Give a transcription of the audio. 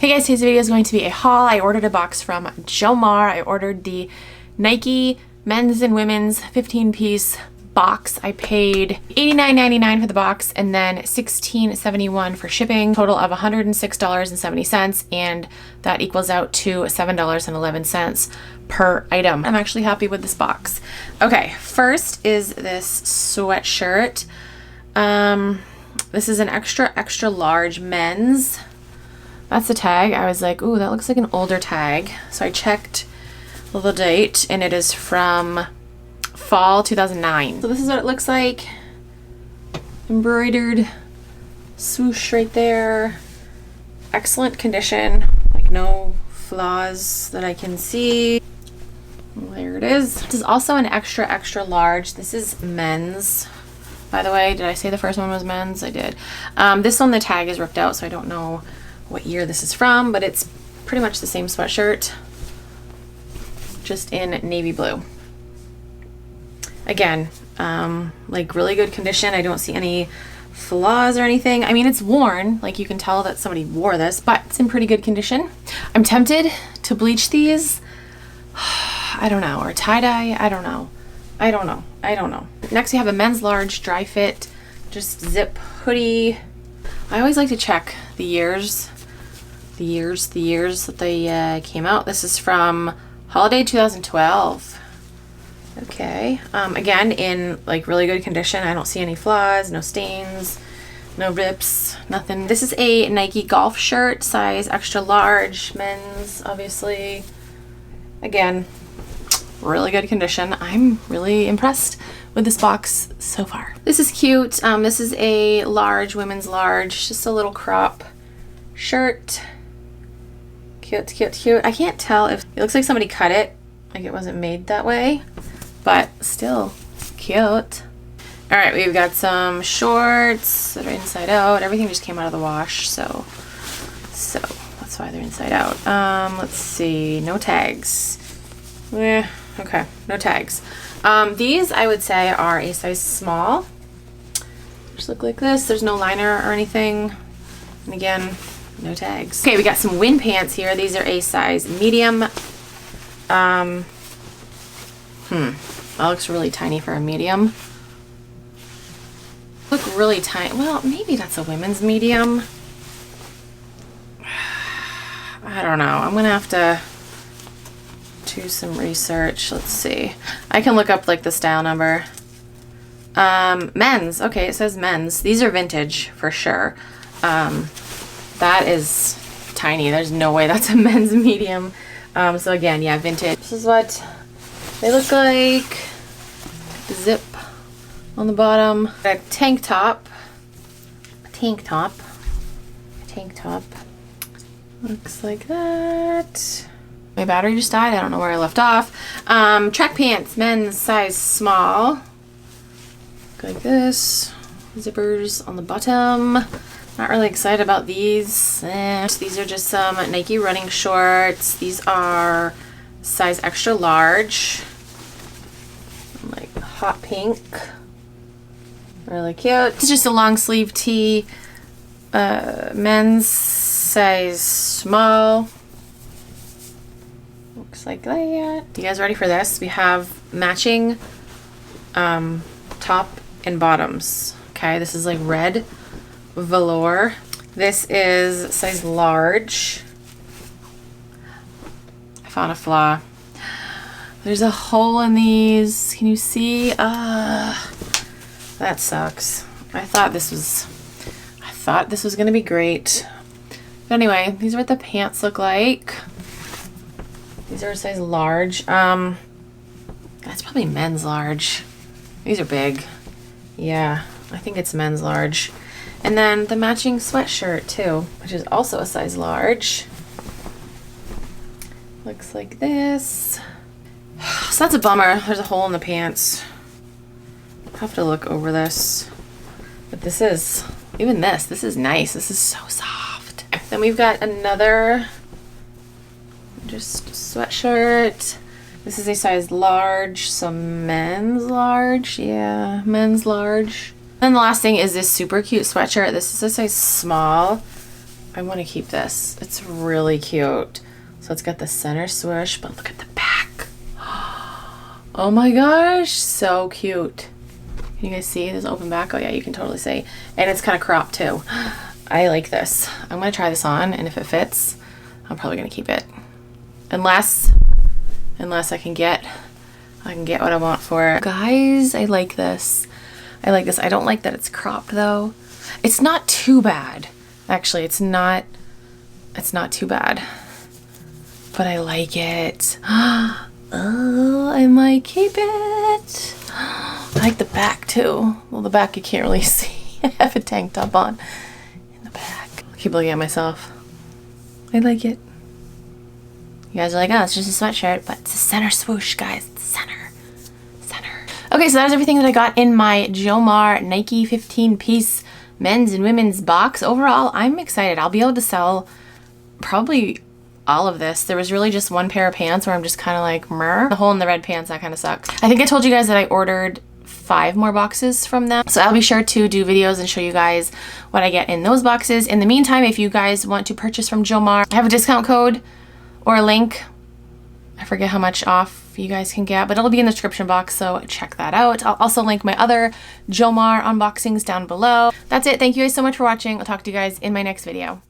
Hey guys, today's video is going to be a haul. I ordered a box from Jomar. I ordered the Nike men's and women's 15-piece box. I paid $89.99 for the box and then $16.71 for shipping, total of $106.70, and that equals out to $7.11 per item. I'm actually happy with this box. Okay, first is this sweatshirt. This is an extra large men's. That's the tag. I was like, ooh, that looks like an older tag. So I checked the date and it is from fall 2009. So this is what it looks like. Embroidered swoosh right there. Excellent condition, like no flaws that I can see. There it is. This is also an extra large. This is men's. By the way, did I say the first one was men's? I did. This one, the tag is ripped out, so I don't know what year this is from, but it's pretty much the same sweatshirt, just in navy blue. Again, like really good condition. I don't see any flaws or anything. I mean, it's worn, like you can tell that somebody wore this, but it's in pretty good condition. I'm tempted to bleach these. I don't know, or tie-dye. I don't know. Next we have a men's large dry fit, just zip hoodie. I always like to check the years that they came out. This is from holiday 2012. Okay, again, in like really good condition. I don't see any flaws, no stains, no rips, nothing. This is a Nike golf shirt, size extra large, men's, obviously. Again, really good condition. I'm really impressed with this box so far. This is cute. This is a large, women's large, just a little crop shirt. Cute. I can't tell if it looks like somebody cut it, like it wasn't made that way, but still cute. All right, we've got some shorts that are inside out. Everything just came out of the wash, so that's why they're inside out. Let's see, no tags. Yeah, okay, no tags. These I would say are a size small. Just look like this. There's no liner or anything, and again, no tags. Okay, we got some wind pants here. These are a size medium. That looks really tiny for a medium. Look really tiny. Well, maybe that's a women's medium. I don't know. I'm gonna have to do some research. Let's see. I can look up like the style number. Men's. Okay, it says men's. These are vintage for sure. That is tiny. There's no way that's a men's medium. So again, yeah, vintage. This is what they look like. Zip on the bottom. A tank top. Looks like that. My battery just died. I don't know where I left off. Track pants, men's, size small. Look like this. Zippers on the bottom. Not really excited about these. These are just some Nike running shorts. These are size extra large. Like hot pink. Really cute. It's just a long sleeve tee. Men's, size small. Looks like that. You guys ready for this? We have matching top and bottoms. Okay, this is like red velour. This is size large. I found a flaw. There's a hole in these. Can you see? That sucks. I thought this was gonna be great. But anyway, these are what the pants look like. These are a size large. That's probably men's large. These are big. Yeah, I think it's men's large. And then the matching sweatshirt too, which is also a size large. Looks like this. So that's a bummer. There's a hole in the pants. I'll have to look over this. But this is, even this is nice. This is so soft. Then we've got another just sweatshirt. This is a size large, so men's large. Yeah, men's large. And the last thing is this super cute sweatshirt. This is a size small. I want to keep this. It's really cute. So it's got the center swoosh, but look at the back. Oh my gosh, so cute. Can you guys see this open back? Oh yeah, you can totally see. And it's kind of cropped too. I like this. I'm gonna try this on, and if it fits, I'm probably gonna keep it. Unless I can get what I want for it. Guys, I like this. I like this. I don't like that it's cropped though. It's not too bad. Actually, it's not too bad. But I like it. Oh, I might keep it. I like the back too. Well, the back you can't really see. I have a tank top on in the back. I keep looking at myself. I like it. You guys are like, oh, it's just a sweatshirt, but it's a center swoosh, guys. It's center. Okay, so that was everything that I got in my Jomar Nike 15-piece men's and women's box. Overall, I'm excited. I'll be able to sell probably all of this. There was really just one pair of pants where I'm just kind of like, meh. The hole in the red pants, that kind of sucks. I think I told you guys that I ordered 5 more boxes from them. So I'll be sure to do videos and show you guys what I get in those boxes. In the meantime, if you guys want to purchase from Jomar, I have a discount code or a link. I forget how much off you guys can get, but it'll be in the description box, so check that out. I'll also link my other Jomar unboxings down below. That's it. Thank you guys so much for watching. I'll talk to you guys in my next video.